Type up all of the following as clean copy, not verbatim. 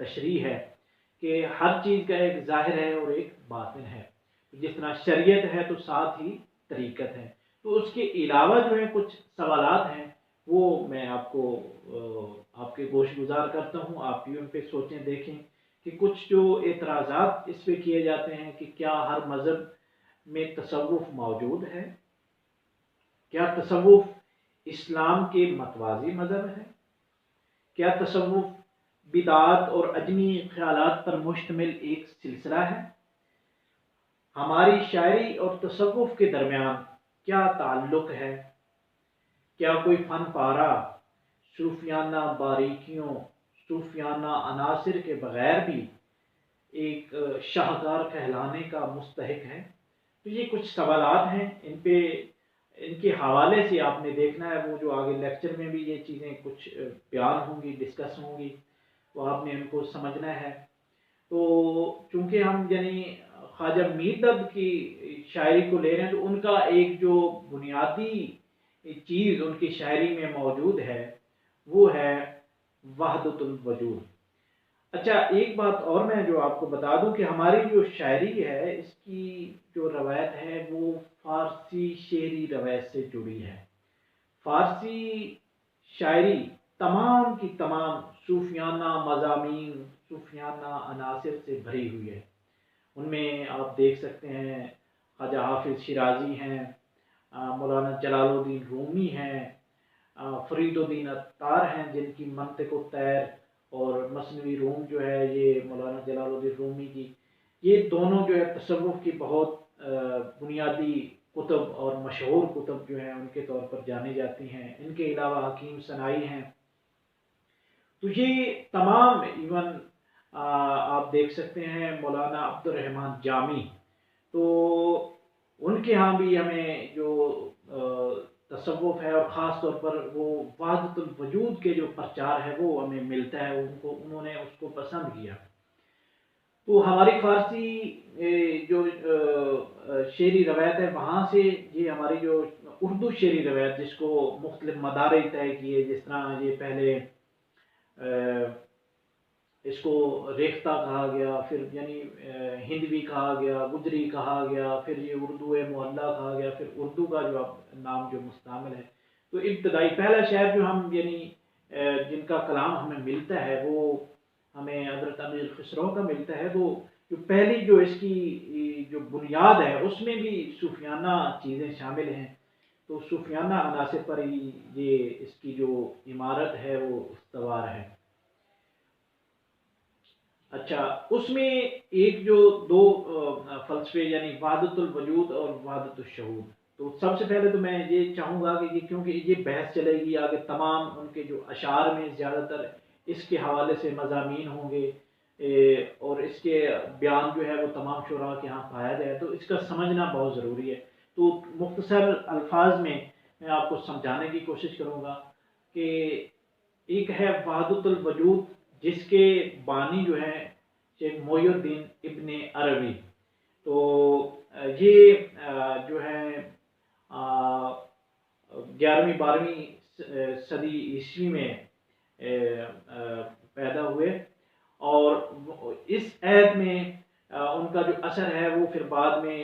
تشریح ہے کہ ہر چیز کا ایک ظاہر ہے اور ایک باطن ہے. جس طرح شریعت ہے تو ساتھ ہی طریقت ہے. تو اس کے علاوہ جو ہے کچھ سوالات ہیں وہ میں آپ کو آپ کے گوش گزار کرتا ہوں. آپ بھی ان پہ سوچیں دیکھیں کہ کچھ جو اعتراضات اس پہ کیے جاتے ہیں کہ کیا ہر مذہب میں تصوف موجود ہے؟ کیا تصوف اسلام کے متوازی مذہب ہے؟ کیا تصوف بدعات اور اجنبی خیالات پر مشتمل ایک سلسلہ ہے؟ ہماری شاعری اور تصوف کے درمیان کیا تعلق ہے؟ کیا کوئی فن پارہ صوفیانہ باریکیوں، صوفیانہ عناصر کے بغیر بھی ایک شاہکار کہلانے کا مستحق ہے؟ تو یہ کچھ سوالات ہیں، ان کے حوالے سے آپ نے دیکھنا ہے. وہ جو آگے لیکچر میں بھی یہ چیزیں کچھ بیان ہوں گی، ڈسکس ہوں گی، وہ آپ نے ان کو سمجھنا ہے. تو چونکہ ہم یعنی خواجہ میر دبت کی شاعری کو لے رہے ہیں تو ان کا ایک جو بنیادی چیز ان کی شاعری میں موجود ہے وہ ہے وحدت الوجود. اچھا، ایک بات اور میں جو آپ کو بتا دوں کہ ہماری جو شاعری ہے اس کی جو روایت ہے وہ فارسی شعری روایت سے جڑی ہے. فارسی شاعری تمام کی تمام صوفیانہ مضامین، صوفیانہ عناصر سے بھری ہوئی ہے. ان میں آپ دیکھ سکتے ہیں خواجہ حافظ شیرازی ہیں، مولانا جلال الدین رومی ہیں، فرید الدین عطار ہیں جن کی منطق الطیر اور مثنوی روم جو ہے یہ مولانا جلال الدین رومی کی، یہ دونوں جو ہے تصوف کی بہت بنیادی کتب اور مشہور کتب جو ہیں ان کے طور پر جانی جاتی ہیں. ان کے علاوہ حکیم سنائی ہیں. تو یہ تمام ایون آپ دیکھ سکتے ہیں مولانا عبد الرحمن جامی، تو ان کے ہاں بھی ہمیں جو تصوف ہے اور خاص طور پر وہ وحدت الوجود کے جو پرچار ہے وہ ہمیں ملتا ہے. انہوں نے اس کو پسند کیا. تو ہماری فارسی جو شعری روایت ہے وہاں سے یہ ہماری جو اردو شعری روایت جس کو مختلف مدارج طے کیے، جس طرح یہ پہلے اس کو ریختہ کہا گیا، پھر یعنی ہندوی کہا گیا، گجری کہا گیا، پھر یہ اردو معلیٰ کہا گیا، پھر اردو کا جو نام جو مستعمل ہے. تو ابتدائی پہلا شعر جو ہم یعنی جن کا کلام ہمیں ملتا ہے وہ ہمیں حضرت امیر خسرو کا ملتا ہے. وہ جو پہلی جو اس کی جو بنیاد ہے اس میں بھی صوفیانہ چیزیں شامل ہیں. تو صوفیانہ عناصر پر ہی یہ اس کی جو عمارت ہے وہ استوار ہے. اچھا، اس میں ایک جو دو فلسفے یعنی وحدت الوجود اور وحدت الشہود. تو سب سے پہلے تو میں یہ چاہوں گا کہ کیونکہ یہ بحث چلے گی آگے، تمام ان کے جو اشعار میں زیادہ تر اس کے حوالے سے مضامین ہوں گے اور اس کے بیان جو ہے وہ تمام شعراء کے ہاں پایا جائے، تو اس کا سمجھنا بہت ضروری ہے. تو مختصر الفاظ میں آپ کو سمجھانے کی کوشش کروں گا کہ ایک ہے وحدت الوجود جس کے بانی جو ہے شیخ محی الدین ابن عربی. تو یہ جو ہے 11ویں 12ویں صدی عیسوی میں پیدا ہوئے، اور اس عہد میں ان کا جو اثر ہے وہ پھر بعد میں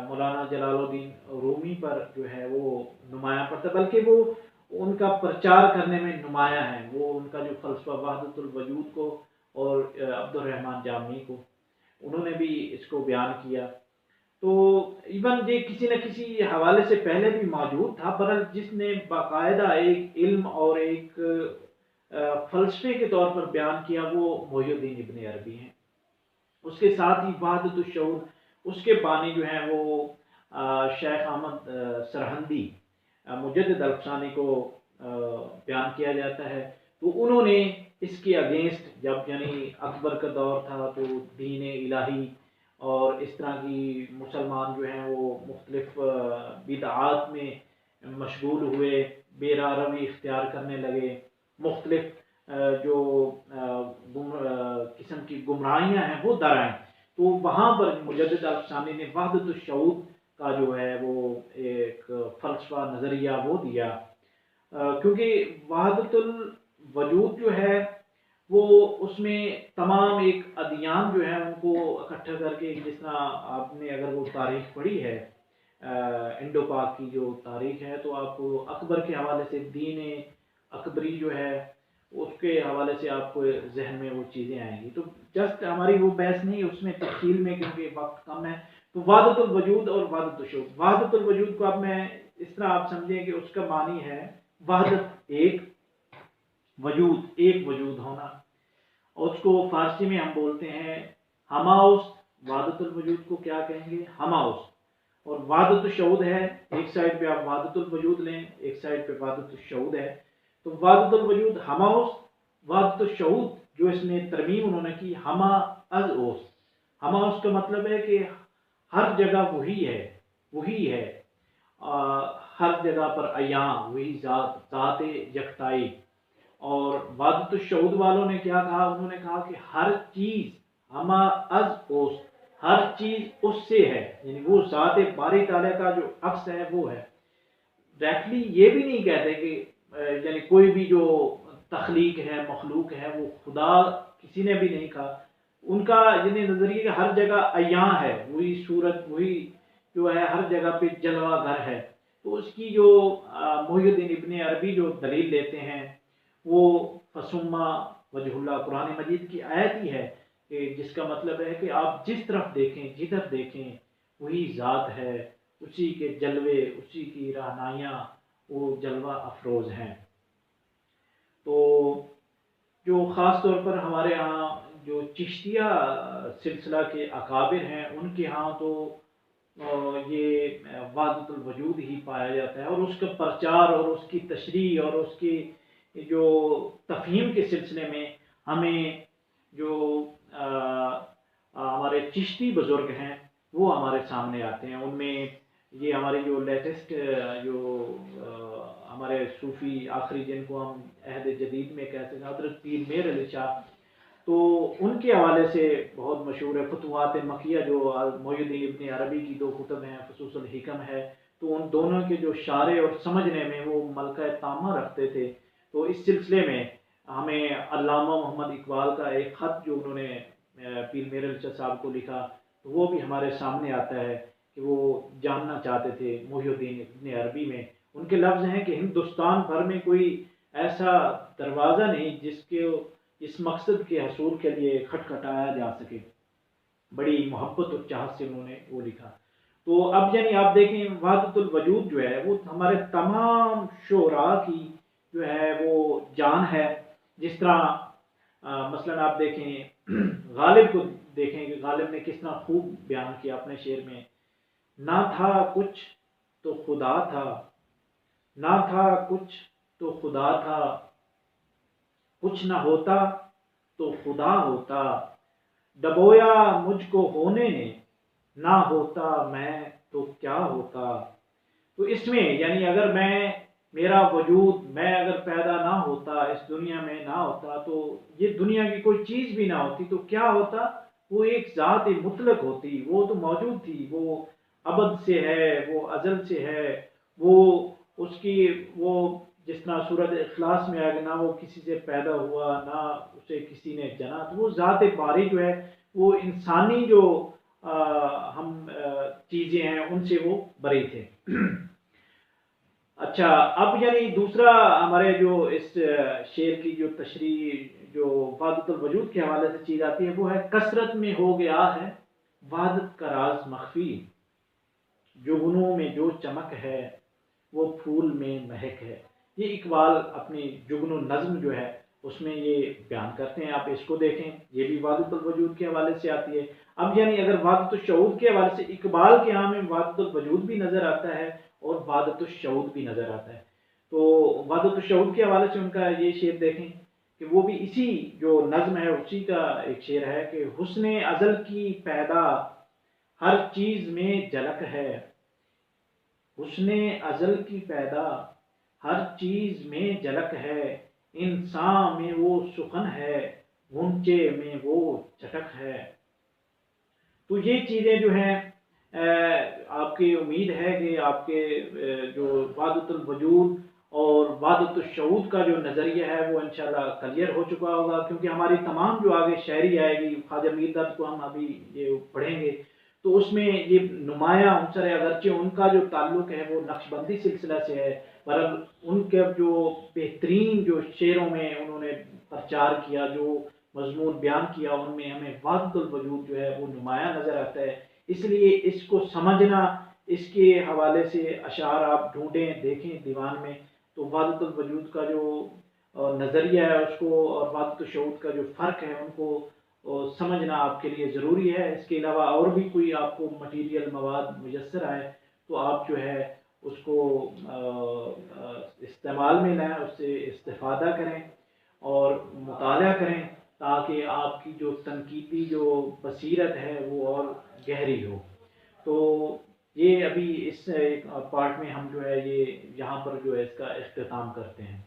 مولانا جلال الدین رومی پر جو ہے وہ نمایاں پڑتا، بلکہ وہ ان کا پرچار کرنے میں نمایاں ہے. وہ ان کا جو فلسفہ وحدت الوجود کو اور عبد الرحمن جامی کو انہوں نے بھی اس کو بیان کیا. تو ایون یہ کسی نہ کسی حوالے سے پہلے بھی موجود تھا، پر جس نے باقاعدہ ایک علم اور ایک فلسفے کے طور پر بیان کیا وہ محی الدین ابن عربی ہیں. اس کے ساتھ ہی وحدت الشعور اس کے بانی جو ہیں وہ شیخ احمد سرہندی مجدد الفسانی کو بیان کیا جاتا ہے. تو انہوں نے اس کے اگینسٹ، جب یعنی اکبر کا دور تھا تو دین الہی اور اس طرح کی مسلمان جو ہیں وہ مختلف بدعات میں مشغول ہوئے، بے راہ روی اختیار کرنے لگے، مختلف جو قسم کی گمراہیاں ہیں وہ در آئیں. تو وہاں پر مجدد الفسانی نے وحدت الشعور کا جو ہے وہ ایک فلسفہ نظریہ وہ دیا، کیونکہ وحدت الوجود جو ہے وہ اس میں تمام ایک ادیان جو ہیں ان کو اکٹھا کر کے، جس طرح آپ نے اگر وہ تاریخ پڑھی ہے انڈو پاک کی جو تاریخ ہے، تو آپ کو اکبر کے حوالے سے دین اکبری جو ہے اس کے حوالے سے آپ کو ذہن میں وہ چیزیں آئیں گی. تو جسٹ ہماری وہ بحث نہیں اس میں تفصیل میں، کیونکہ وقت کم ہے. تو وحدت الوجود اور وحدت الشہود، وحدت الوجود کو اب میں اس طرح آپ سمجھیں کہ اس کا معنی ہے وحدت، ایک وجود، ایک وجود ہونا. اور اس کو فارسی میں ہم بولتے ہیں ہماؤس. وحدت الوجود کو کیا کہیں گے؟ ہماؤس. اور وحدت الشہود ہے، ایک سائڈ پہ آپ وحدت الوجود لیں، ایک سائڈ پہ وحدت الشہود ہے. تو وحدت الوجود ہماؤس، وحدت الشہود جو اس میں ترمیم انہوں نے کی ہما از اوس. ہما اس کا مطلب ہے کہ ہر جگہ وہی ہے، وہی ہے، ہر جگہ پر عیاں، وہی ذات، ذات یکتائی. اور وحدت الشہود والوں نے کیا کہا؟ انہوں نے کہا کہ ہر چیز ہما از اوس، ہر چیز اس سے ہے، یعنی وہ ذات باری تعالیٰ کا جو عکس ہے وہ ہے. ڈائریکٹلی یہ بھی نہیں کہتے کہ یعنی کوئی بھی جو تخلیق ہے، مخلوق ہے، وہ خدا کسی نے بھی نہیں کہا. ان کا یعنی نظریہ کہ ہر جگہ عیاں ہے، وہی صورت، وہی جو ہے ہر جگہ پہ جلوہ گر ہے. تو اس کی جو محی الدین ابن عربی جو دلیل لیتے ہیں وہ فسما وجہ اللہ قرآن مجید کی آیت ہی ہے، کہ جس کا مطلب ہے کہ آپ جس طرف دیکھیں، جدھر دیکھیں وہی ذات ہے، اسی کے جلوے، اسی کی رہنائیاں وہ جلوہ افروز ہیں. تو جو خاص طور پر ہمارے ہاں جو چشتیہ سلسلہ کے اکابر ہیں ان کے ہاں تو یہ وحدت الوجود ہی پایا جاتا ہے، اور اس کا پرچار اور اس کی تشریح اور اس کی جو تفہیم کے سلسلے میں ہمیں جو ہمارے چشتی بزرگ ہیں وہ ہمارے سامنے آتے ہیں. ان میں یہ ہماری جو لیٹسٹ جو ہمارے صوفی آخری جن کو ہم عہد جدید میں کہتے ہیں حضرت پیر میر علی شاہ، تو ان کے حوالے سے بہت مشہور ہے فتوحات مکیہ جو محی الدین ابن عربی کی دو کتب ہیں، فصوص الحکم ہے. تو ان دونوں کے جو شارح اور سمجھنے میں وہ ملکہ تامہ رکھتے تھے. تو اس سلسلے میں ہمیں علامہ محمد اقبال کا ایک خط جو انہوں نے پیر میر علی شاہ صاحب کو لکھا، تو وہ بھی ہمارے سامنے آتا ہے کہ وہ جاننا چاہتے تھے محی الدین ابن عربی میں. ان کے لفظ ہیں کہ ہندوستان بھر میں کوئی ایسا دروازہ نہیں جس کے اس مقصد کے حصول کے لیے کھٹکھٹایا جا سکے. بڑی محبت اور چاہت سے انہوں نے وہ لکھا. تو اب یعنی آپ دیکھیں وحدت الوجود جو ہے وہ ہمارے تمام شعراء کی جو ہے وہ جان ہے. جس طرح مثلا آپ دیکھیں غالب کو دیکھیں کہ غالب نے کس طرح خوب بیان کیا اپنے شعر میں، نہ تھا کچھ تو خدا تھا، نہ تھا کچھ تو خدا تھا، کچھ نہ ہوتا تو خدا ہوتا، ڈبویا مجھ کو ہونے نے، نہ ہوتا میں تو کیا ہوتا. تو اس میں یعنی اگر میرا وجود، میں اگر پیدا نہ ہوتا، اس دنیا میں نہ ہوتا، تو یہ دنیا کی کوئی چیز بھی نہ ہوتی، تو کیا ہوتا؟ وہ ایک ذات مطلق ہوتی، وہ تو موجود تھی، وہ ابد سے ہے، وہ ازل سے ہے، وہ اس کی وہ جس طرح سورۃ اخلاص میں آئے گا، نہ وہ کسی سے پیدا ہوا، نہ اسے کسی نے جنا. تو وہ ذات باری جو ہے وہ انسانی جو ہم چیزیں ہیں ان سے وہ بری تھے. اچھا، اب یعنی دوسرا ہمارے جو اس شعر کی جو تشریح جو وحدت الوجود کے حوالے سے چیز آتی ہے وہ ہے کثرت میں ہو گیا ہے وحدت کا راز مخفی، جگنوں میں جو چمک ہے وہ پھول میں مہک ہے. یہ اقبال اپنی جگن نظم جو ہے اس میں یہ بیان کرتے ہیں. آپ اس کو دیکھیں، یہ بھی وحدت الوجود کے حوالے سے آتی ہے. اب یعنی اگر وحدت الشہود کے حوالے سے اقبال کے ہاں میں وحدت الوجود بھی نظر آتا ہے اور وحدت الشہود بھی نظر آتا ہے. تو وحدت الشہود کے حوالے سے ان کا یہ شعر دیکھیں کہ وہ بھی اسی جو نظم ہے اسی کا ایک شعر ہے کہ حسن ازل کی پیدا ہر چیز میں جھلک ہے، حسن ازل کی پیدا ہر چیز میں جھلک ہے، انسان میں وہ سخن ہے، غنچے میں وہ چٹک ہے. تو یہ چیزیں جو ہیں آپ کی امید ہے کہ آپ کے جو وحدت الوجود اور وحدت الشعود کا جو نظریہ ہے وہ انشاءاللہ کلیئر ہو چکا ہوگا، کیونکہ ہماری تمام جو آگے شاعری آئے گی خواجہ میر داد کو ہم ابھی یہ پڑھیں گے، تو اس میں یہ نمایاں عنصر ہے، اگرچہ ان کا جو تعلق ہے وہ نقش بندی سلسلہ سے ہے، پر ان کے جو بہترین جو شعروں میں انہوں نے پرچار کیا، جو مضمون بیان کیا، ان میں ہمیں وحدت الوجود جو ہے وہ نمایاں نظر آتا ہے۔ اس لیے اس کو سمجھنا، اس کے حوالے سے اشعار آپ ڈھونڈیں دیکھیں دیوان میں، تو وحدت الوجود کا جو نظریہ ہے اس کو اور وحدت الشعود کا جو فرق ہے ان کو سمجھنا آپ کے لیے ضروری ہے۔ اس کے علاوہ اور بھی کوئی آپ کو مٹیریل مواد میسر آئے تو آپ جو ہے اس کو استعمال میں لائیں، اس سے استفادہ کریں اور مطالعہ کریں، تاکہ آپ کی جو تنقیدی جو بصیرت ہے وہ اور گہری ہو۔ تو یہ ابھی اس پارٹ میں ہم جو ہے یہ یہاں پر جو ہے اس کا اختتام کرتے ہیں۔